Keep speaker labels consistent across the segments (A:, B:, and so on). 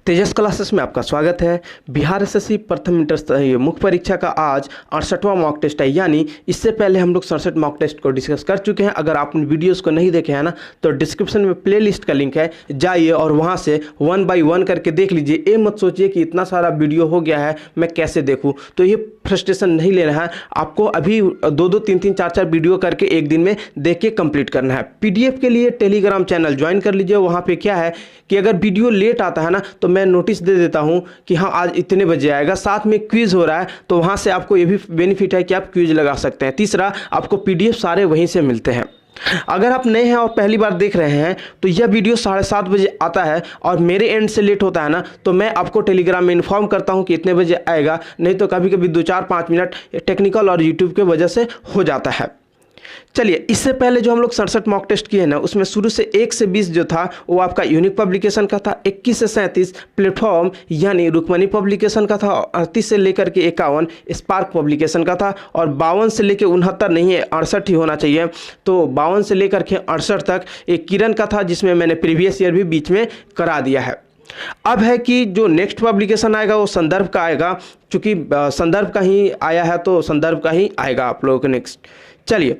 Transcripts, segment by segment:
A: तेजस classes में आपका स्वागत है। बिहार एसएससी प्रथम इंटर मुख्य परीक्षा का आज 68वां मॉक टेस्ट है, यानी इससे पहले हम लोग 67 मॉक टेस्ट को डिस्कस कर चुके हैं। अगर आपने वीडियोस को नहीं देखे हैं ना, तो डिस्क्रिप्शन में प्लेलिस्ट का लिंक है, जाइए और वहां से 1 बाय 1 करके देख लीजिए। ये मत सोचिए कि इतना सारा वीडियो हो गया है मैं कैसे देखूँ, तो ये फ्रस्ट्रेशन नहीं लेना है आपको। अभी 2-2, 3-3, 4-4 वीडियो करके एक दिन में देख के कंप्लीट करना है। पीडीएफ के लिए टेलीग्राम चैनल ज्वाइन कर लीजिए। वहाँ पे क्या है कि अगर वीडियो लेट आता है ना, तो मैं नोटिस दे देता हूं कि हाँ आज इतने बजे आएगा। साथ में क्विज हो रहा है, तो वहां से आपको ये भी बेनिफिट है कि आप क्विज लगा सकते हैं। तीसरा, आपको पीडीएफ सारे वहीं से मिलते हैं। अगर आप नए हैं और पहली बार देख रहे हैं, तो यह वीडियो 7:30 बजे आता है और मेरे एंड से लेट होता है ना, तो मैं आपको टेलीग्राम में इन्फॉर्म करता हूं कि इतने बजे आएगा। नहीं तो कभी कभी 2-4-5 मिनट टेक्निकल और यूट्यूब की वजह से हो जाता है। चलिए, इससे पहले जो हम लोग 67 मॉक टेस्ट किए ना, उसमें शुरू से 1 से 20 जो था वो आपका यूनिक पब्लिकेशन का था। 21 से 37 प्लेटफॉर्म यानी रुक्मणी पब्लिकेशन का था। 38 से लेकर के 51 स्पार्क पब्लिकेशन का था। और 52 से लेकर 69 नहीं है, 68 ही होना चाहिए। तो 52 से लेकर के 68 तक एक किरण का था, जिसमें मैंने प्रीवियस ईयर भी बीच में करा दिया है। अब है कि जो नेक्स्ट पब्लिकेशन आएगा वो संदर्भ का आएगा। चूंकि संदर्भ का ही आया है तो संदर्भ का ही आएगा आप लोगों को नेक्स्ट। चलिए,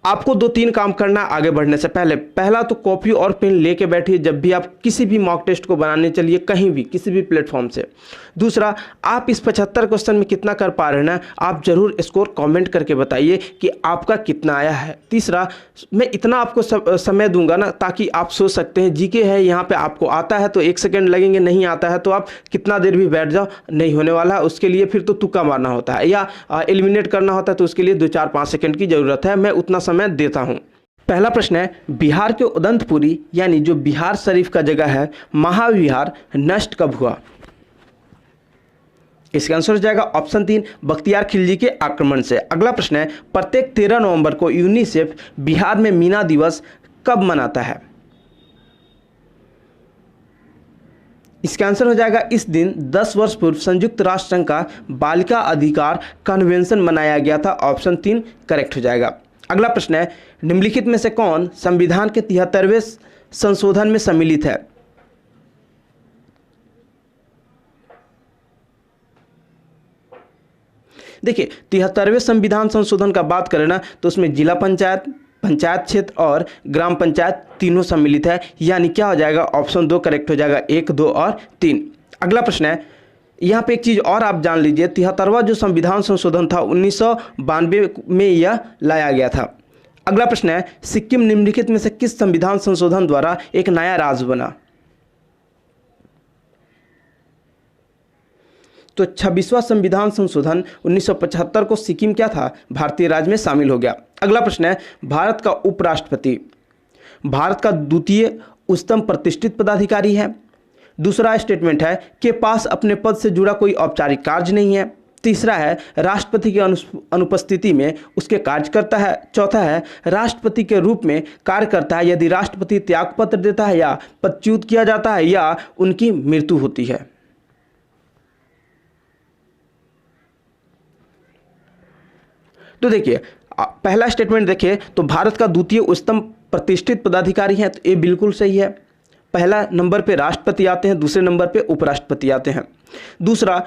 A: आपको 2-3 काम करना आगे बढ़ने से पहले। पहला तो कॉपी और पेन लेके बैठिए जब भी आप किसी भी मॉक टेस्ट को बनाने चलिए, कहीं भी किसी भी प्लेटफॉर्म से। दूसरा, आप इस 75 क्वेश्चन में कितना कर पा रहे हैं ना, आप जरूर स्कोर कमेंट करके बताइए कि आपका कितना आया है। तीसरा, मैं इतना आपको समय दूंगा ना, ताकि आप सोच सकते हैं जीके है, यहाँ पे आपको आता है तो 1 सेकेंड लगेंगे, नहीं आता है तो आप कितना देर भी बैठ जाओ, नहीं होने वाला है। उसके लिए फिर तो तुक्का मारना होता है या एलिमिनेट करना होता है, तो उसके लिए 2-4-5 सेकेंड की जरूरत है। मैं उतना समय देता हूं। पहला प्रश्न है, बिहार के उदंतपुरी यानी जो बिहार शरीफ का जगह है, महाविहार नष्ट कब हुआ? इसका आंसर हो जाएगा ऑप्शन 3, बख्तियार खिलजी के आक्रमण से। अगला प्रश्न है, प्रत्येक 13 नवंबर को यूनिसेफ बिहार में मीना दिवस कब मनाता है? इसका आंसर हो जाएगा इस दिन 10 वर्ष पूर्व संयुक्त राष्ट्र संघ का बालिका अधिकार कन्वेंशन मनाया गया था। ऑप्शन 3 करेक्ट हो जाएगा। अगला प्रश्न है, निम्नलिखित में से कौन संविधान के 73वें संशोधन में सम्मिलित है? देखिए, 73वें संविधान संशोधन का बात करें ना, तो उसमें जिला पंचायत, पंचायत क्षेत्र और ग्राम पंचायत तीनों सम्मिलित है। यानी क्या हो जाएगा, ऑप्शन 2 करेक्ट हो जाएगा, 1, 2 और 3। अगला प्रश्न है, यहाँ पे एक चीज़ और आप जान लीजिए, 73वां जो संविधान संशोधन था 1992 में यह लाया गया था। अगला प्रश्न है, सिक्किम निम्नलिखित में से किस संविधान संशोधन द्वारा एक नया राज्य बना? तो 26वां संविधान संशोधन 1975 को सिक्किम क्या था, भारतीय राज्य में शामिल हो गया। अगला प्रश्न है, भारत का उपराष्ट्रपति भारत का द्वितीय उच्चतम प्रतिष्ठित पदाधिकारी है। दूसरा स्टेटमेंट है के पास अपने पद से जुड़ा कोई औपचारिक कार्य नहीं है। तीसरा है, राष्ट्रपति की अनुपस्थिति में उसके कार्य करता है। चौथा है, राष्ट्रपति के रूप में कार्य करता है यदि राष्ट्रपति त्यागपत्र देता है या पदच्युत किया जाता है या उनकी मृत्यु होती है। तो देखिए, पहला स्टेटमेंट देखिए तो भारत का द्वितीय उच्चतम प्रतिष्ठित पदाधिकारी है, तो ये बिल्कुल सही है। पहला नंबर पे राष्ट्रपति आते हैं, दूसरे नंबर पे उपराष्ट्रपति आते हैं। दूसरा,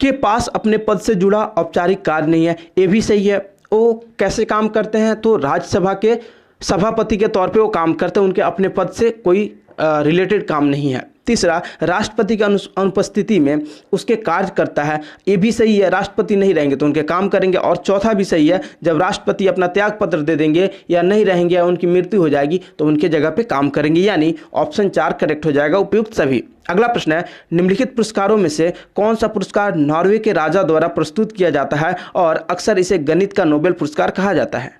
A: के पास अपने पद से जुड़ा औपचारिक कार्य नहीं है, ये भी सही है। वो कैसे काम करते हैं, तो राज्यसभा के सभापति के तौर पे वो काम करते हैं, उनके अपने पद से कोई रिलेटेड काम नहीं है। तीसरा, राष्ट्रपति की अनुपस्थिति में उसके कार्य करता है, ये भी सही है। राष्ट्रपति नहीं रहेंगे तो उनके काम करेंगे। और चौथा भी सही है, जब राष्ट्रपति अपना त्याग पत्र दे देंगे या नहीं रहेंगे या उनकी मृत्यु हो जाएगी तो उनके जगह पे काम करेंगे। यानी ऑप्शन 4 करेक्ट हो जाएगा, उपयुक्त सभी। अगला प्रश्न है, निम्नलिखित पुरस्कारों में से कौन सा पुरस्कार नॉर्वे के राजा द्वारा प्रस्तुत किया जाता है और अक्सर इसे गणित का नोबेल पुरस्कार कहा जाता है?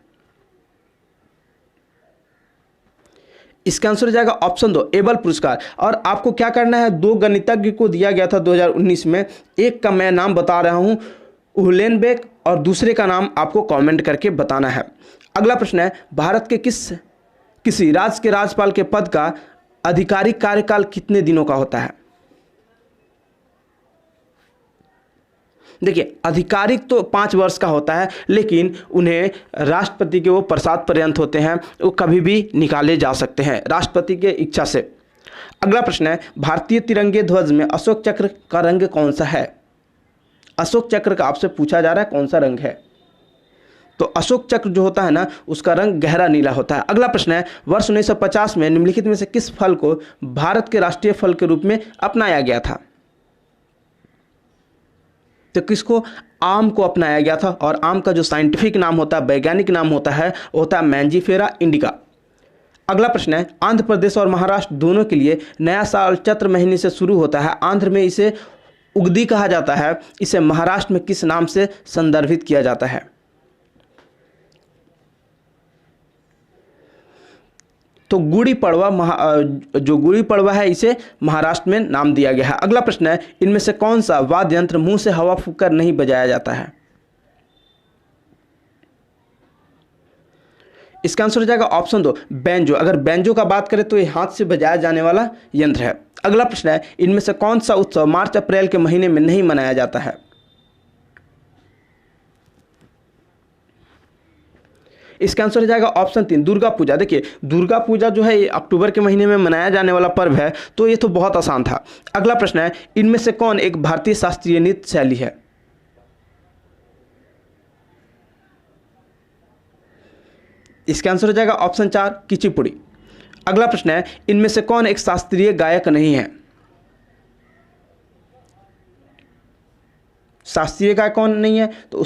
A: इसका आंसर हो जाएगा ऑप्शन 2, एबल पुरस्कार। और आपको क्या करना है, 2 गणितज्ञ को दिया गया था 2019 में। एक का मैं नाम बता रहा हूं, उहलेनबेक, और दूसरे का नाम आपको कमेंट करके बताना है। अगला प्रश्न है, भारत के किसी राज्य के राज्यपाल के पद का आधिकारिक कार्यकाल कितने दिनों का होता है? देखिए, आधिकारिक तो 5 वर्ष का होता है, लेकिन उन्हें राष्ट्रपति के वो प्रसाद पर्यंत होते हैं, वो कभी भी निकाले जा सकते हैं राष्ट्रपति के इच्छा से। अगला प्रश्न है, भारतीय तिरंगे ध्वज में अशोक चक्र का रंग कौन सा है? अशोक चक्र का आपसे पूछा जा रहा है कौन सा रंग है, तो अशोक चक्र जो होता है ना उसका रंग गहरा नीला होता है। अगला प्रश्न है, वर्ष 1950 में निम्नलिखित में से किस फल को भारत के राष्ट्रीय फल के रूप में अपनाया गया था? तो किसको? आम को अपनाया गया था, और आम का जो साइंटिफिक नाम होता है, वैज्ञानिक नाम होता है, वो होता है मैंजीफेरा इंडिका। अगला प्रश्न है, आंध्र प्रदेश और महाराष्ट्र दोनों के लिए नया साल चैत्र महीने से शुरू होता है। आंध्र में इसे उगदी कहा जाता है, इसे महाराष्ट्र में किस नाम से संदर्भित किया जाता है? तो गुड़ी पड़वा, जो गुड़ी पड़वा है इसे महाराष्ट्र में नाम दिया गया है। अगला प्रश्न है, इनमें से कौन सा वाद्य यंत्र मुंह से हवा फूंककर नहीं बजाया जाता है? इसका आंसर हो जाएगा ऑप्शन 2 बैंजो। अगर बैंजो का बात करें तो ये हाथ से बजाया जाने वाला यंत्र है। अगला प्रश्न है, इनमें से कौन सा उत्सव मार्च अप्रैल के महीने में नहीं मनाया जाता है? इसका आंसर हो जाएगा ऑप्शन 3 दुर्गा पूजा। देखिए दुर्गा पूजा जो है ये अक्टूबर के महीने में मनाया जाने वाला पर्व है, तो ये तो बहुत आसान था। अगला प्रश्न है, इनमें से कौन एक भारतीय शास्त्रीय नृत्य शैली है? इसका आंसर हो जाएगा ऑप्शन 4 कुचिपुड़ी। अगला प्रश्न है, इनमें से कौन एक शास्त्रीय गायक नहीं है? शास्त्रीय गायक कौन नहीं है? तो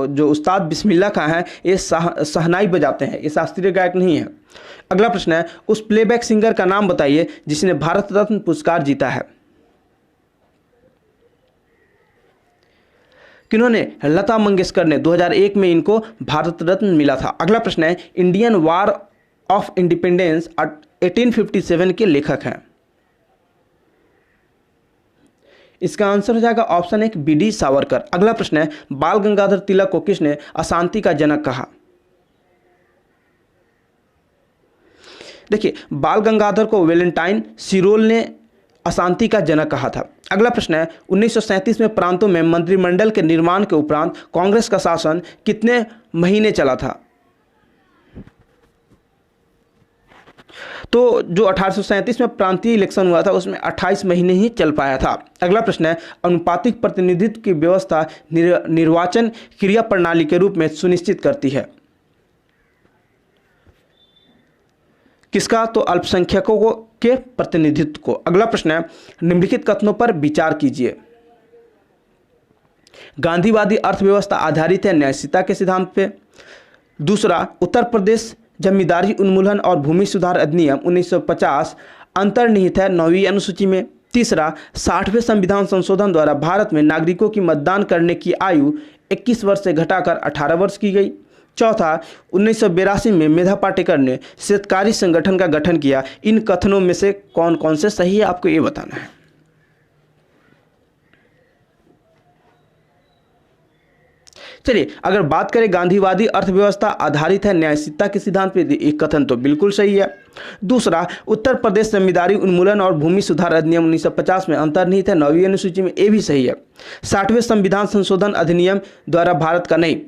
A: जो उस्ताद बिस्मिल्लाह खां है ये शहनाई बजाते हैं, ये शास्त्रीय गायक नहीं है। अगला प्रश्न है, उस प्लेबैक सिंगर का नाम बताइए जिसने भारत रत्न पुरस्कार जीता है। किन्होंने? लता मंगेशकर ने 2001 में इनको भारत रत्न मिला था। अगला प्रश्न है, इंडियन वार ऑफ इंडिपेंडेंस 1857 के लेखक हैं। इसका आंसर हो जाएगा ऑप्शन 1 बी.डी. सावरकर। अगला प्रश्न है, बाल गंगाधर तिलक को किसने अशांति का जनक कहा? देखिए बाल गंगाधर को वैलेंटाइन सिरोल ने अशांति का जनक कहा था। अगला प्रश्न है, 1937 में प्रांतों में मंत्रिमंडल के निर्माण के उपरांत कांग्रेस का शासन कितने महीने चला था? तो जो 1837 में प्रांतीय इलेक्शन हुआ था उसमें 28 महीने ही चल पाया था। अगला प्रश्न है, अनुपातिक प्रतिनिधित्व की व्यवस्था निर्वाचन क्रिया प्रणाली के रूप में सुनिश्चित करती है। किसका? तो अल्पसंख्यकों के प्रतिनिधित्व को। अगला प्रश्न है, निम्नलिखित कथनों पर विचार कीजिए। गांधीवादी अर्थव्यवस्था आधारित है न्यायशीलता के सिद्धांत पे। दूसरा, उत्तर प्रदेश जमींदारी उन्मूलन और भूमि सुधार अधिनियम 1950 अंतर्निहित है 9वीं अनुसूची में। तीसरा, 60वें संविधान संशोधन द्वारा भारत में नागरिकों की मतदान करने की आयु 21 वर्ष से घटाकर 18 वर्ष की गई। चौथा, 1982 में मेधा पाटेकर ने शेतकारी संगठन का गठन किया। इन कथनों में से कौन कौन से सही है आपको ये बताना है। चलिए अगर बात करें गांधीवादी अर्थव्यवस्था आधारित है न्यायशीलता के सिद्धांत पे, एक कथन तो बिल्कुल सही है। दूसरा, उत्तर प्रदेश जमींदारी उन्मूलन और भूमि सुधार अधिनियम 1950 में अंतर्निहित है 9वीं अनुसूची में, ये भी सही है। 60वें संविधान संशोधन अधिनियम द्वारा भारत का नहीं,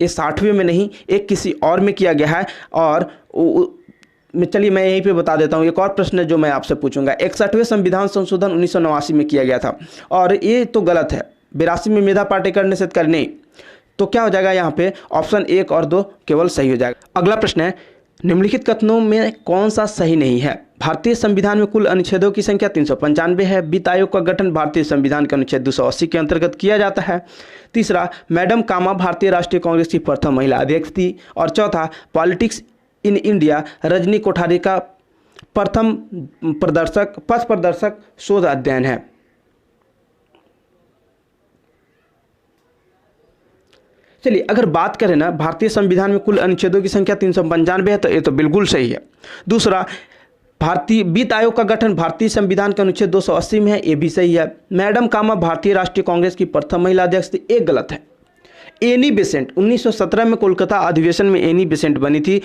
A: ये 60वें में नहीं एक किसी और में किया गया है। और चलिए मैं यहीं पे बता देता हूँ, एक और प्रश्न जो मैं आपसे पूछूंगा। 61वें संविधान संशोधन 1989 में किया गया था और ये तो गलत है। 82 में मेधा पाटेकर ने शेतकारी नहीं, तो क्या हो जाएगा यहाँ पे ऑप्शन 1 और 2 केवल सही हो जाएगा। अगला प्रश्न है, निम्नलिखित कथनों में कौन सा सही नहीं है? भारतीय संविधान में कुल अनुच्छेदों की संख्या 395 है। वित्त आयोग का गठन भारतीय संविधान के अनुच्छेद 280 के अंतर्गत किया जाता है। तीसरा, मैडम कामा भारतीय राष्ट्रीय कांग्रेस की प्रथम महिला अध्यक्ष थी। और चौथा, politics in India Rajni Kothari का प्रथम पथ प्रदर्शक शोध अध्ययन है। चलिए अगर बात करें ना, भारतीय संविधान में कुल अनुच्छेदों की संख्या 395 है, तो ये तो बिल्कुल सही है। दूसरा, भारतीय वित्त आयोग का गठन भारतीय संविधान के अनुच्छेद 280 में है, ये भी सही है। मैडम कामा भारतीय राष्ट्रीय कांग्रेस की प्रथम महिला अध्यक्ष थी, एक गलत है। एनी बेसेंट 1917 में कोलकाता अधिवेशन में एनी बेसेंट बनी थी,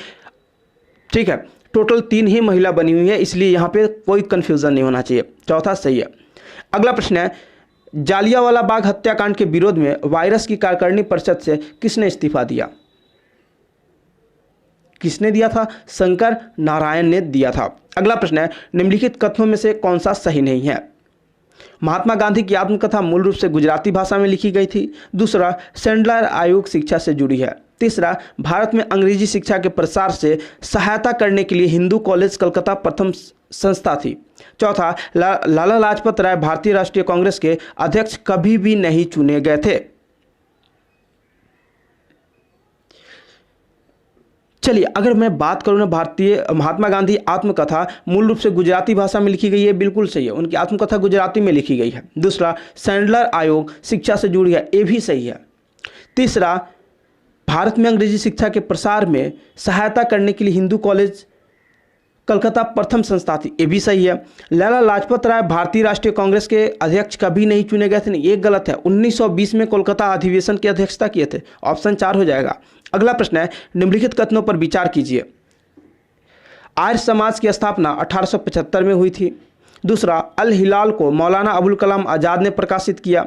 A: ठीक है। टोटल 3 ही महिला बनी हुई है, इसलिए यहाँ पे कोई कंफ्यूजन नहीं होना चाहिए। चौथा सही है। अगला प्रश्न है, जालियांवाला बाग हत्याकांड के विरोध में वायरस की कार्यकारिणी परिषद से किसने इस्तीफा दिया? किसने दिया था? शंकर नारायण ने दिया था। अगला प्रश्न है, निम्नलिखित कथनों में से कौन सा सही नहीं है? महात्मा गांधी की आत्मकथा मूल रूप से गुजराती भाषा में लिखी गई थी। दूसरा, सैंडलर आयोग शिक्षा से जुड़ी है। तीसरा, भारत में अंग्रेजी शिक्षा के प्रसार से सहायता करने के लिए हिंदू कॉलेज कलकत्ता प्रथम संस्था थी। चौथा, लाला लाजपत राय भारतीय राष्ट्रीय कांग्रेस के अध्यक्ष कभी भी नहीं चुने गए थे। चलिए, अगर मैं बात करूं ना, भारतीय महात्मा गांधी आत्मकथा मूल रूप से गुजराती भाषा में लिखी गई है, बिल्कुल सही है, उनकी आत्मकथा गुजराती में लिखी गई है। दूसरा, सैंडलर आयोग शिक्षा से जुड़ी है, ये भी सही है। तीसरा, भारत में अंग्रेजी शिक्षा के प्रसार में सहायता करने के लिए हिंदू कॉलेज कलकत्ता प्रथम संस्था थी, ये भी सही है। लाला लाजपत राय भारतीय राष्ट्रीय कांग्रेस के अध्यक्ष कभी नहीं चुने गए थे, नहीं, ये गलत है। 1920 में कोलकाता अधिवेशन की अध्यक्षता किए थे, ऑप्शन 4 हो जाएगा। अगला प्रश्न है, निम्नलिखित कथनों पर विचार कीजिए। आर्य समाज की स्थापना 1875 में हुई थी। दूसरा, अल हिलाल को मौलाना अबुल कलाम आज़ाद ने प्रकाशित किया।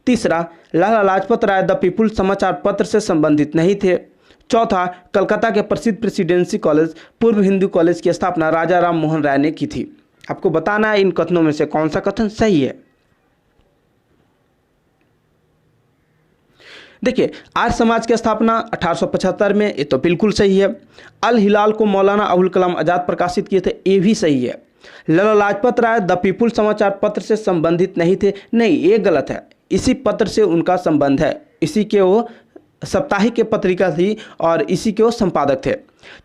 A: तीसरा, लाला लाजपत राय द पीपुल्स समाचार पत्र से संबंधित नहीं थे। चौथा, कलकत्ता के प्रसिद्ध प्रेसिडेंसी कॉलेज पूर्व हिंदू कॉलेज की स्थापना राजा राम मोहन राय ने की थी। आपको बताना है इन कथनों में से कौन सा कथन सही है। देखिए, आर्य समाज की स्थापना 1875 में, ये तो बिल्कुल सही है। अल हिलाल को मौलाना अबुल कलाम आज़ाद प्रकाशित किए थे, ये भी सही है। लाला लाजपत राय द पीपुल्स समाचार पत्र से संबंधित नहीं थे, नहीं, ये गलत है, इसी पत्र से उनका संबंध है, इसी के वो साप्ताहिक के पत्रिका थी और इसी के वो संपादक थे।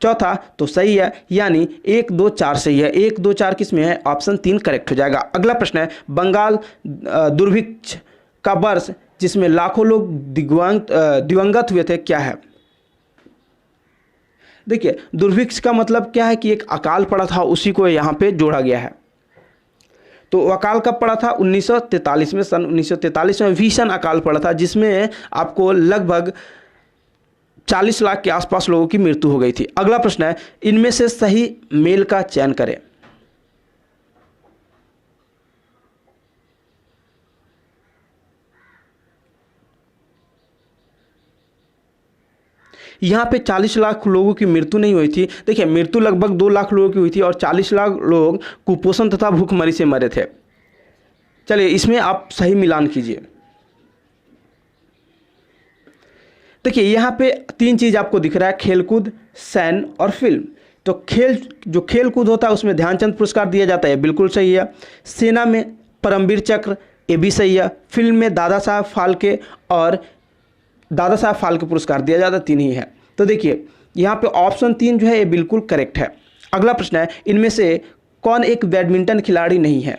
A: चौथा तो सही है, यानी 1, 2, 4 सही है। 1, 2, 4 किस में है? ऑप्शन 3 करेक्ट हो जाएगा। अगला प्रश्न है, बंगाल दुर्भिक्ष का वर्ष जिसमें लाखों लोग दिवंगत हुए थे, क्या है? देखिए, दुर्भिक्ष का मतलब क्या है कि एक अकाल पड़ा था, उसी को यहाँ पे जोड़ा गया है। तो अकाल कब पड़ा था? 1943 में, सन 1943 में भीषण अकाल पड़ा था, जिसमें आपको लगभग 40 लाख के आसपास लोगों की मृत्यु हो गई थी। अगला प्रश्न है, इनमें से सही मेल का चयन करें। यहाँ पे 40 लाख लोगों की मृत्यु नहीं हुई थी। देखिए, मृत्यु लगभग 2 लाख लोगों की हुई थी और 40 लाख लोग कुपोषण तथा भूखमरी से मरे थे। चलिए, इसमें आप सही मिलान कीजिए। देखिए, यहाँ पे 3 चीज़ आपको दिख रहा है, खेलकूद, सैन्य और फिल्म। तो जो खेलकूद होता है उसमें ध्यानचंद पुरस्कार दिया जाता है, बिल्कुल सही है। सेना में परमवीर चक्र, ये भी सही है। फिल्म में दादा साहब फाल्के और दादा साहब फाल्के पुरस्कार दिया जाता, 3 ही है। तो देखिए, यहाँ पे ऑप्शन 3 जो है ये बिल्कुल करेक्ट है। अगला प्रश्न है, इनमें से कौन एक बैडमिंटन खिलाड़ी नहीं है?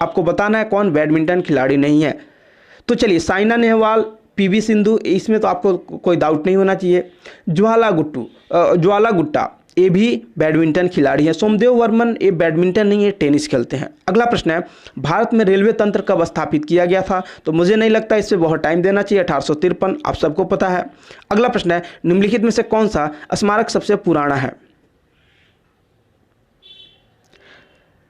A: आपको बताना है कौन बैडमिंटन खिलाड़ी नहीं है। तो चलिए, साइना नेहवाल, पीवी सिंधु, इसमें तो आपको कोई डाउट नहीं होना चाहिए। ज्वाला गुट्टा ये भी बैडमिंटन खिलाड़ी हैं। सोमदेव वर्मन ये बैडमिंटन नहीं, ये टेनिस खेलते हैं। अगला प्रश्न है, भारत में रेलवे तंत्र कब स्थापित किया गया था? तो मुझे नहीं लगता इससे बहुत टाइम देना चाहिए, 1853, आप सबको पता है। अगला प्रश्न है, निम्नलिखित में से कौन सा स्मारक सबसे पुराना है?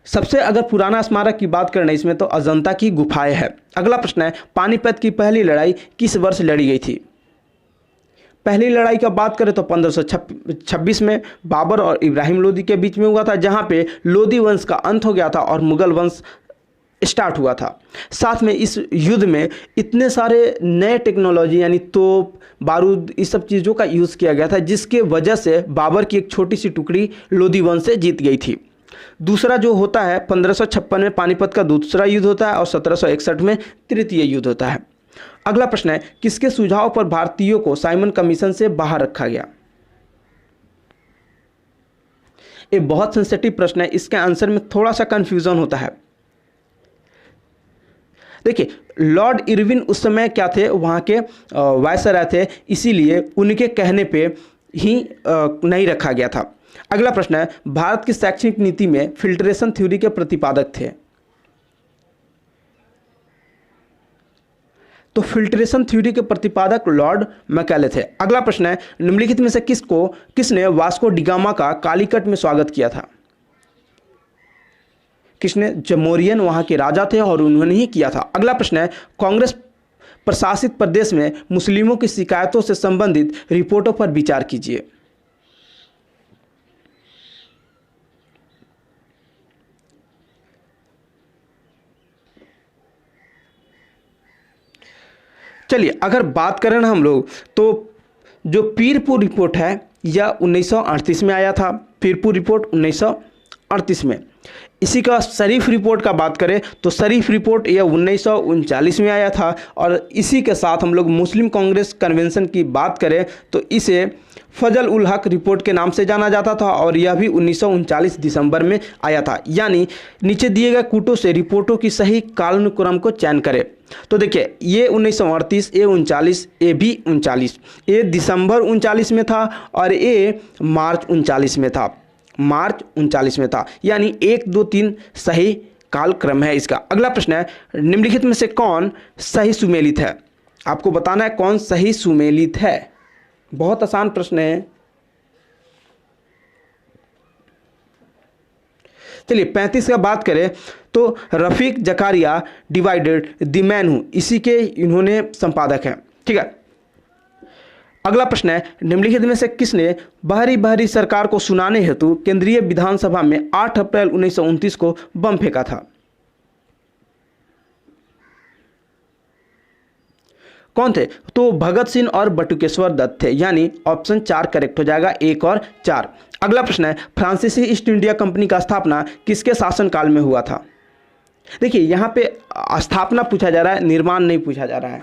A: सबसे अगर पुराना स्मारक की बात करें इसमें तो अजंता की गुफाएं है। अगला प्रश्न है, पानीपत की पहली लड़ाई किस वर्ष लड़ी गई थी? पहली लड़ाई का बात करें तो 1526 में बाबर और इब्राहिम लोदी के बीच में हुआ था, जहां पे लोदी वंश का अंत हो गया था और मुगल वंश स्टार्ट हुआ था। साथ में इस युद्ध में इतने सारे नए टेक्नोलॉजी यानी तोप, बारूद, इस सब चीज़ों का यूज़ किया गया था, जिसके वजह से बाबर की एक छोटी सी टुकड़ी लोदी वंश से जीत गई थी। दूसरा जो होता है 1556 में पानीपत का दूसरा युद्ध होता है और 1761 में तृतीय युद्ध होता है। अगला प्रश्न है, किसके सुझाव पर भारतीयों को साइमन कमीशन से बाहर रखा गया? ये बहुत सेंसिटिव प्रश्न है, इसके आंसर में थोड़ा सा कंफ्यूजन होता है। देखिए, लॉर्ड इरविन उस समय क्या थे, वहाँ के वायसराय थे, इसीलिए उनके कहने पे ही नहीं रखा गया था। अगला प्रश्न है, भारत की शैक्षणिक नीति में फिल्ट्रेशन थ्योरी के प्रतिपादक थे? तो फिल्ट्रेशन थ्योरी के प्रतिपादक लॉर्ड मैकाले थे। अगला प्रश्न है, निम्नलिखित में से किसने वास्को डिगामा का कालीकट में स्वागत किया था? किसने? जमोरियन वहां के राजा थे और उन्होंने ही किया था। अगला प्रश्न है, कांग्रेस प्रशासित प्रदेश में मुस्लिमों की शिकायतों से संबंधित रिपोर्टों पर विचार कीजिए। चलिए अगर बात करें ना हम लोग, तो जो पीरपुर रिपोर्ट है यह 1938 में आया था। पीरपुर रिपोर्ट 1938 में। इसी का शरीफ रिपोर्ट का बात करें तो शरीफ रिपोर्ट यह 1939 में आया था। और इसी के साथ हम लोग मुस्लिम कांग्रेस कन्वेंशन की बात करें तो इसे फजल उल हक रिपोर्ट के नाम से जाना जाता था और यह भी 1939 दिसंबर में आया था। यानी नीचे दिए गए कूटों से रिपोर्टों की सही कालानुक्रम को चयन करें। तो देखिए ये 1938, ये 39, ये भी 39, ये दिसंबर 39 में था और ये मार्च 39 में था। मार्च 39 में था, यानी 1, 2, 3 सही कालक्रम है इसका। अगला प्रश्न है, निम्नलिखित में से कौन सही सुमेलित है? आपको बताना है कौन सही सुमेलित है। बहुत आसान प्रश्न है। चलिए 35 का बात करें तो Rafiq Zakaria divided the man who, इसी के इन्होंने संपादक हैं। ठीक है। अगला प्रश्न है, निम्नलिखित में से किसने बहरी सरकार को सुनाने हेतु केंद्रीय विधानसभा में 8 अप्रैल 1929 को बम फेंका था? कौन थे? तो भगत सिंह और बटुकेश्वर दत्त थे, यानी ऑप्शन 4 करेक्ट हो जाएगा, 1 और 4। अगला प्रश्न है, फ्रांसीसी ईस्ट इंडिया कंपनी का स्थापना किसके शासनकाल में हुआ था? देखिए यहाँ पे स्थापना पूछा जा रहा है, निर्माण नहीं पूछा जा रहा है।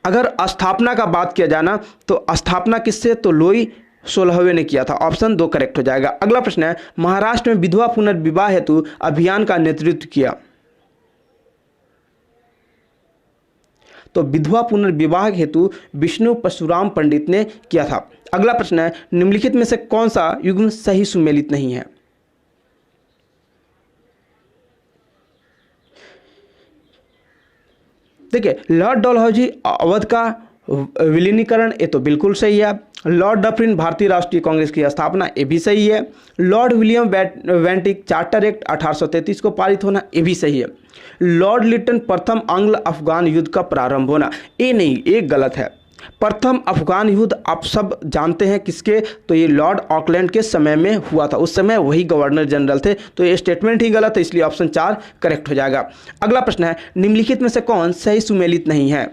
A: अगर स्थापना का बात किया जाना तो स्थापना किससे? तो लुई 16वें ने किया था, ऑप्शन 2 करेक्ट हो जाएगा। अगला प्रश्न है, महाराष्ट्र में विधवा पुनर्विवाह हेतु अभियान का नेतृत्व किया? तो विधवा पुनर्विवाह हेतु विष्णु परशुराम पंडित ने किया था। अगला प्रश्न है, निम्नलिखित में से कौन सा युग्म सही सुमेलित नहीं है? देखिए लॉर्ड डलहौजी अवध का विलीनीकरण, ये तो बिल्कुल सही है। लॉर्ड डफरिन भारतीय राष्ट्रीय कांग्रेस की स्थापना, ये भी सही है। लॉर्ड विलियम वेंटिक चार्टर एक्ट 1833 को पारित होना, ये भी सही है। लॉर्ड लिटन प्रथम आंग्ल अफगान युद्ध का प्रारंभ होना, ये नहीं, ये गलत है। प्रथम अफगान युद्ध आप सब जानते हैं किसके? तो ये लॉर्ड ऑकलैंड के समय में हुआ था, उस समय वही गवर्नर जनरल थे, तो ये स्टेटमेंट ही गलत है, इसलिए ऑप्शन 4 करेक्ट हो जाएगा। अगला प्रश्न है, निम्नलिखित में से कौन सही सुमेलित नहीं है?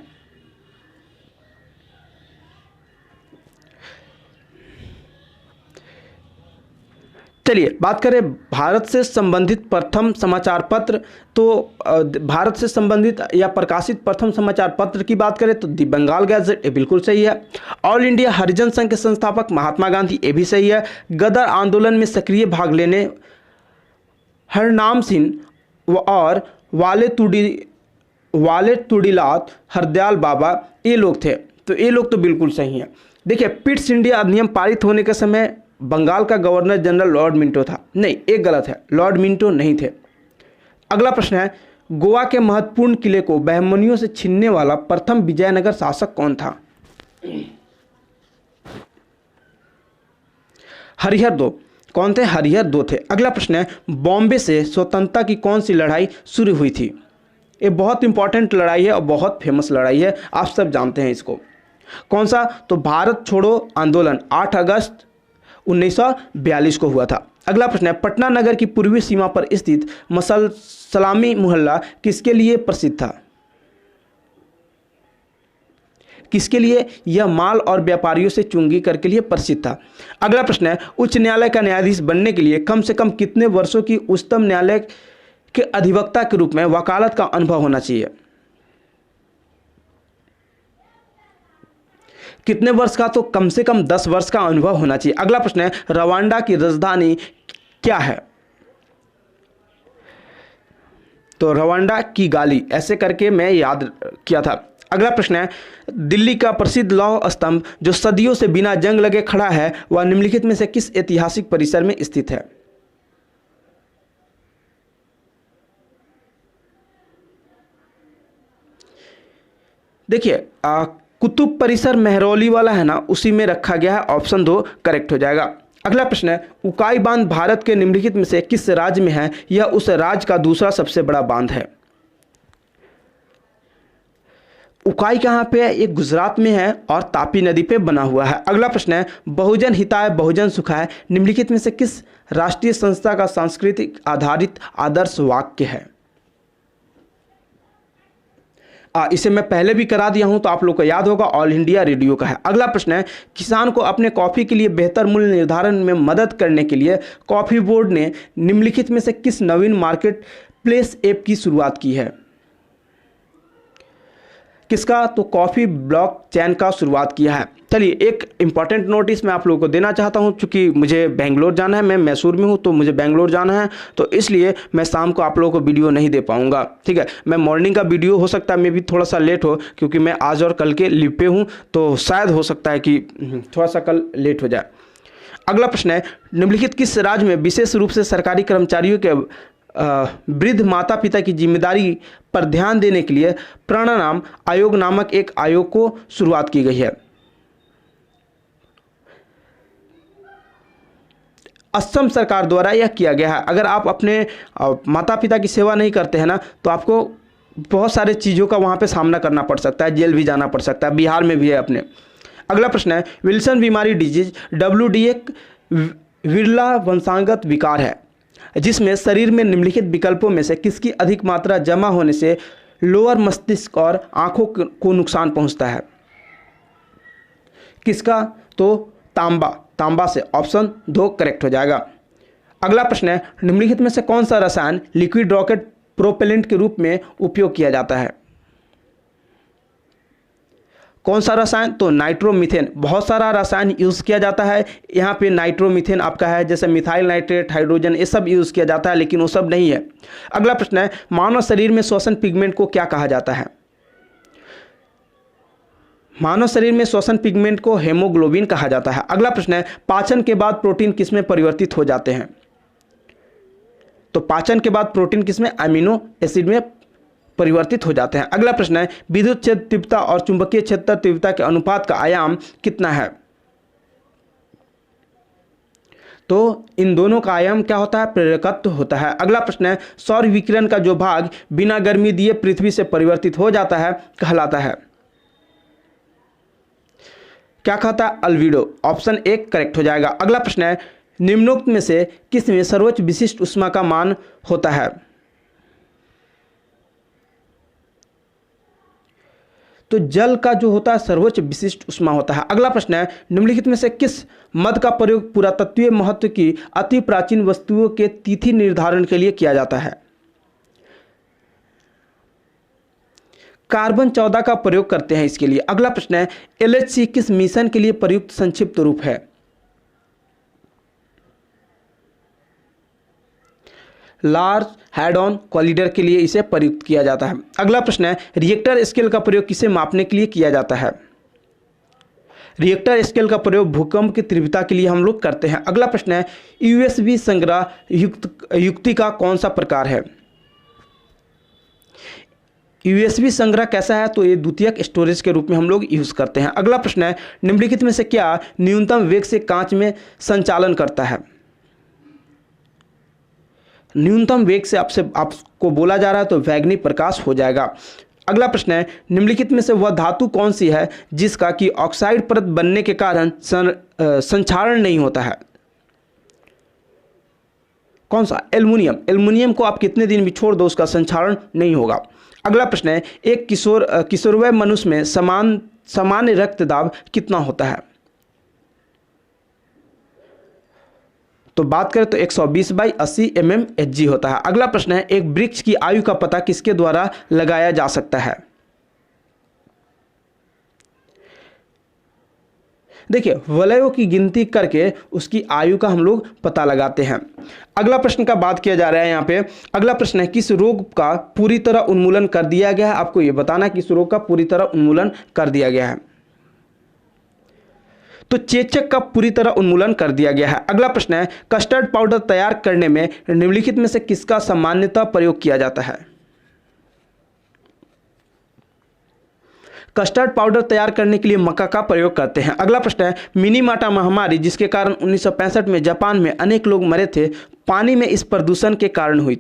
A: चलिए बात करें भारत से संबंधित प्रथम समाचार पत्र, तो भारत से संबंधित या प्रकाशित प्रथम समाचार पत्र की बात करें तो दी बंगाल गैजेट, ये बिल्कुल सही है। ऑल इंडिया हरिजन संघ के संस्थापक महात्मा गांधी, ये भी सही है। गदर आंदोलन में सक्रिय भाग लेने हरनाम सिंह और वाले तुड़ीलात हरदयाल बाबा, ये लोग थे, तो ये लोग तो बिल्कुल सही हैं। देखिए पिट्स इंडिया अधिनियम पारित होने के समय बंगाल का गवर्नर जनरल लॉर्ड मिंटो था, नहीं, एक गलत है, लॉर्ड मिंटो नहीं थे। अगला प्रश्न है, गोवा के महत्वपूर्ण किले को बहमनियों से छीनने वाला प्रथम विजयनगर शासक कौन था? हरिहर 2, कौन थे? हरिहर 2 थे। अगला प्रश्न है, बॉम्बे से स्वतंत्रता की कौन सी लड़ाई शुरू हुई थी? ये बहुत इंपॉर्टेंट लड़ाई है और बहुत फेमस लड़ाई है, आप सब जानते हैं इसको। कौन सा? तो भारत छोड़ो आंदोलन 8 अगस्त 1942 को हुआ था। अगला प्रश्न है, पटना नगर की पूर्वी सीमा पर स्थित मसल सलामी मोहल्ला किसके लिए प्रसिद्ध था? किसके लिए? यह माल और व्यापारियों से चुंगी कर के लिए प्रसिद्ध था। अगला प्रश्न है, उच्च न्यायालय का न्यायाधीश बनने के लिए कम से कम कितने वर्षों की उच्चतम न्यायालय के अधिवक्ता के रूप में वकालत का अनुभव होना चाहिए? कितने वर्ष का? तो कम से कम 10 वर्ष का अनुभव होना चाहिए। अगला प्रश्न है, रवांडा की राजधानी क्या है? तो रवांडा की गाली, ऐसे करके मैं याद किया था। अगला प्रश्न है, दिल्ली का प्रसिद्ध लौह स्तंभ जो सदियों से बिना जंग लगे खड़ा है वह निम्नलिखित में से किस ऐतिहासिक परिसर में स्थित है? देखिए कुतुब परिसर मेहरौली वाला है ना, उसी में रखा गया है, ऑप्शन 2 करेक्ट हो जाएगा। अगला प्रश्न है, उकाई बांध भारत के निम्नलिखित में से किस राज्य में है? यह उस राज्य का दूसरा सबसे बड़ा बांध है। उकाई कहाँ पे है? ये गुजरात में है और तापी नदी पे बना हुआ है। अगला प्रश्न है, बहुजन हिताय बहुजन सुखाय निम्नलिखित में से किस राष्ट्रीय संस्था का सांस्कृतिक आधारित आदर्श वाक्य है? इसे मैं पहले भी करा दिया हूं तो आप लोग को याद होगा, ऑल इंडिया रेडियो का है। अगला प्रश्न है, किसान को अपने कॉफी के लिए बेहतर मूल्य निर्धारण में मदद करने के लिए कॉफी बोर्ड ने निम्नलिखित में से किस नवीन मार्केट प्लेस ऐप की शुरुआत की है? किसका? तो कॉफी ब्लॉक चैन का शुरुआत किया है। चलिए, एक इंपॉर्टेंट नोटिस मैं आप लोगों को देना चाहता हूं, क्योंकि मुझे बेंगलोर जाना है, मैं मैसूर में हूं तो मुझे बेंगलोर जाना है, तो इसलिए मैं शाम को आप लोगों को वीडियो नहीं दे पाऊंगा। ठीक है, मैं मॉर्निंग का वीडियो हो सकता है मे भी थोड़ा सा लेट हो, क्योंकि मैं आज और कल के लीव पे हूँ, तो शायद हो सकता है कि थोड़ा सा कल लेट हो जाए। अगला प्रश्न है, निम्नलिखित किस राज्य में विशेष रूप से सरकारी कर्मचारियों के वृद्ध माता पिता की जिम्मेदारी पर ध्यान देने के लिए प्राणायाम आयोग नामक एक आयोग को शुरुआत की गई है? असम सरकार द्वारा यह किया गया है। अगर आप अपने माता पिता की सेवा नहीं करते हैं ना, तो आपको बहुत सारे चीज़ों का वहाँ पे सामना करना पड़ सकता है, जेल भी जाना पड़ सकता है। बिहार में भी है अपने। अगला प्रश्न है, विल्सन बीमारी डिजीज WD एक विरला वंशागत विकार है जिसमें शरीर में निम्नलिखित विकल्पों में से किसकी अधिक मात्रा जमा होने से लोअर मस्तिष्क और आंखों को नुकसान पहुंचता है? किसका? तो तांबा से ऑप्शन 2 करेक्ट हो जाएगा। अगला प्रश्न है, निम्नलिखित में से कौन सा रसायन लिक्विड रॉकेट प्रोपेलेंट के रूप में उपयोग किया जाता है? कौन सा रसायन? तो नाइट्रोमीथेन। बहुत सारा रसायन यूज़ किया जाता है यहाँ पे। नाइट्रोमीथेन आपका है, जैसे मिथाइल नाइट्रेट, हाइड्रोजन, ये सब यूज़ किया जाता है, लेकिन वो सब नहीं है। अगला प्रश्न है, मानव शरीर में श्वसन पिगमेंट को क्या कहा जाता है? मानव शरीर में श्वसन पिगमेंट को हेमोग्लोबिन कहा जाता है। अगला प्रश्न है, पाचन के बाद प्रोटीन किसमें परिवर्तित हो जाते हैं? तो पाचन के बाद प्रोटीन किसमें? अमीनो एसिड में परिवर्तित हो जाते हैं। अगला प्रश्न है, विद्युत क्षेत्र तीव्रता और चुंबकीय क्षेत्र तीव्रता के अनुपात का आयाम कितना है? तो इन दोनों का आयाम क्या होता है? प्रेरकत्व होता है। अगला प्रश्न है, सौर विकिरण का जो भाग बिना गर्मी दिए पृथ्वी से परिवर्तित हो जाता है कहलाता है? क्या कहता है? अल्बिडो। ऑप्शन 1 करेक्ट हो जाएगा। अगला प्रश्न है, निम्नोक्त में से किस में सर्वोच्च विशिष्ट ऊष्मा का मान होता है? तो जल का जो होता है सर्वोच्च विशिष्ट ऊष्मा होता है। अगला प्रश्न है, निम्नलिखित में से किस मद का प्रयोग पुरातत्वीय महत्व की अति प्राचीन वस्तुओं के तिथि निर्धारण के लिए किया जाता है? कार्बन 14 का प्रयोग करते हैं इसके लिए। अगला प्रश्न है, LHC किस मिशन के लिए प्रयुक्त संक्षिप्त रूप है? लार्ज हेड ऑन कॉलिडर के लिए इसे प्रयुक्त किया जाता है। अगला प्रश्न है, रिएक्टर स्केल का प्रयोग किसे मापने के लिए किया जाता है? रिएक्टर स्केल का प्रयोग भूकंप की तीव्रता के लिए हम लोग करते हैं। अगला प्रश्न है, USB संग्रह युक्ति का कौन सा प्रकार है? USB संग्रह कैसा है? तो ये द्वितीयक स्टोरेज के रूप में हम लोग यूज करते हैं। अगला प्रश्न है, निम्नलिखित में से क्या न्यूनतम वेग से कांच में संचालन करता है? न्यूनतम वेग से आपको बोला जा रहा है तो वैगनी प्रकाश हो जाएगा। अगला प्रश्न है, निम्नलिखित में से वह धातु कौन सी है जिसका कि ऑक्साइड परत बनने के कारण संक्षारण नहीं होता है? कौन सा? एल्युमिनियम। एल्युमिनियम को आप कितने दिन भी छोड़ दो, उसका संक्षारण नहीं होगा। अगला प्रश्न है, एक किशोरवय मनुष्य में सामान्य रक्तदाब कितना होता है? तो बात करें तो 120/80 mmHg होता है। अगला प्रश्न है, एक वृक्ष की आयु का पता किसके द्वारा लगाया जा सकता है? देखिए, वलयों की गिनती करके उसकी आयु का हम लोग पता लगाते हैं। अगला प्रश्न का बात किया जा रहा है यहाँ पे। अगला प्रश्न है, किस रोग का पूरी तरह उन्मूलन कर दिया गया है? आपको ये बताना है किस रोग का पूरी तरह उन्मूलन कर दिया गया है। तो चेचक का पूरी तरह उन्मूलन कर दिया गया है। अगला प्रश्न है, कस्टर्ड पाउडर तैयार करने में निम्नलिखित में से किसका सामान्यतः प्रयोग किया जाता है? कस्टर्ड पाउडर तैयार करने के लिए मक्का का प्रयोग करते हैं। अगला प्रश्न है, मिनीमाटा महामारी जिसके कारण 1965 में जापान में अनेक लोग मरे थे, पानी में इस प्रदूषण के कारण हुई?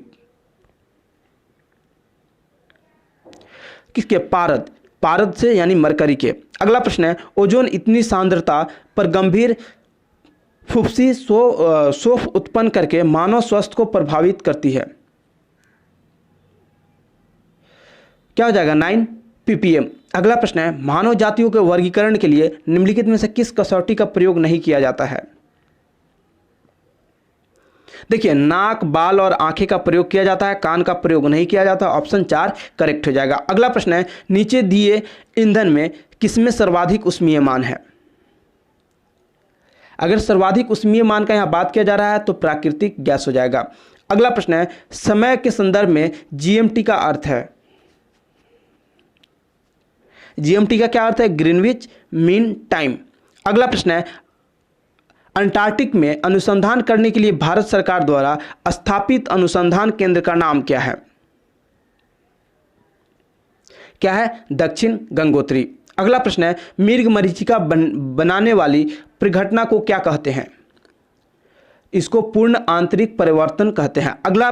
A: किसके? पारद पारद से यानी मरकरी के। अगला प्रश्न है, ओजोन इतनी सांद्रता पर गंभीर फुफ्सी शोफ उत्पन्न करके मानव स्वास्थ्य को प्रभावित करती है। क्या हो जाएगा? 9 ppm। अगला प्रश्न है, मानव जातियों के वर्गीकरण के लिए निम्नलिखित में से किस कसौटी का प्रयोग नहीं किया जाता है? देखिए, नाक, बाल और आंखें का प्रयोग किया जाता है, कान का प्रयोग नहीं किया जाता। ऑप्शन 4 करेक्ट हो जाएगा। अगला प्रश्न है, नीचे दिए ईंधन में किसमें सर्वाधिक ऊष्मीय मान है? अगर सर्वाधिक ऊष्मीय मान का यहां बात किया जा रहा है तो प्राकृतिक गैस हो जाएगा। अगला प्रश्न है, समय के संदर्भ में जीएमटी का अर्थ है? जीएमटी का क्या अर्थ है? Greenwich mean time. अगला प्रश्न है, अंटार्कटिक में अनुसंधान करने के लिए भारत सरकार द्वारा स्थापित अनुसंधान केंद्र का नाम क्या है? क्या है? दक्षिण गंगोत्री। अगला प्रश्न है, मृग मरीचिका बनाने वाली परिघटना को क्या कहते हैं? इसको पूर्ण आंतरिक परिवर्तन कहते हैं। अगला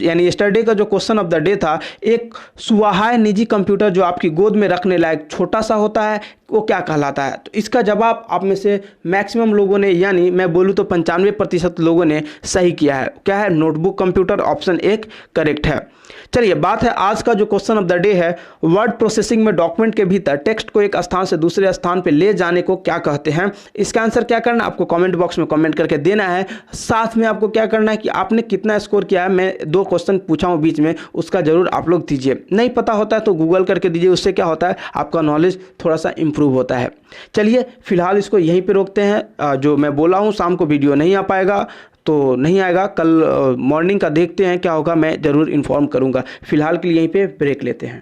A: यानी यस्टरडे का जो क्वेश्चन ऑफ द डे था, एक सुवाह्य निजी कंप्यूटर जो आपकी गोद में रखने लायक छोटा सा होता है वो क्या कहलाता है? तो इसका जवाब आप में से मैक्सिमम लोगों ने, यानी मैं बोलूँ तो 95% लोगों ने सही किया है। क्या है? Notebook computer. ऑप्शन 1 करेक्ट है। चलिए, बात है आज का जो क्वेश्चन ऑफ द डे है, वर्ड प्रोसेसिंग में डॉक्यूमेंट के भीतर टेक्स्ट को एक स्थान से दूसरे स्थान पर ले जाने को क्या कहते हैं? इसका आंसर क्या करना है? आपको कमेंट बॉक्स में कमेंट करके देना है। साथ में आपको क्या करना है कि आपने कितना स्कोर किया है, मैं 2 क्वेश्चन पूछा हूँ बीच में, उसका जरूर आप लोग दीजिए। नहीं पता होता है तो गूगल करके दीजिए, उससे क्या होता है आपका नॉलेज थोड़ा सा इंप्रूव होता है। चलिए, फिलहाल इसको यहीं पे रोकते हैं। जो मैं बोला हूँ, शाम को वीडियो नहीं आ पाएगा तो नहीं आएगा, कल मॉर्निंग का देखते हैं क्या होगा, मैं ज़रूर इन्फॉर्म करूँगा। फिलहाल के लिए यहीं पे ब्रेक लेते हैं।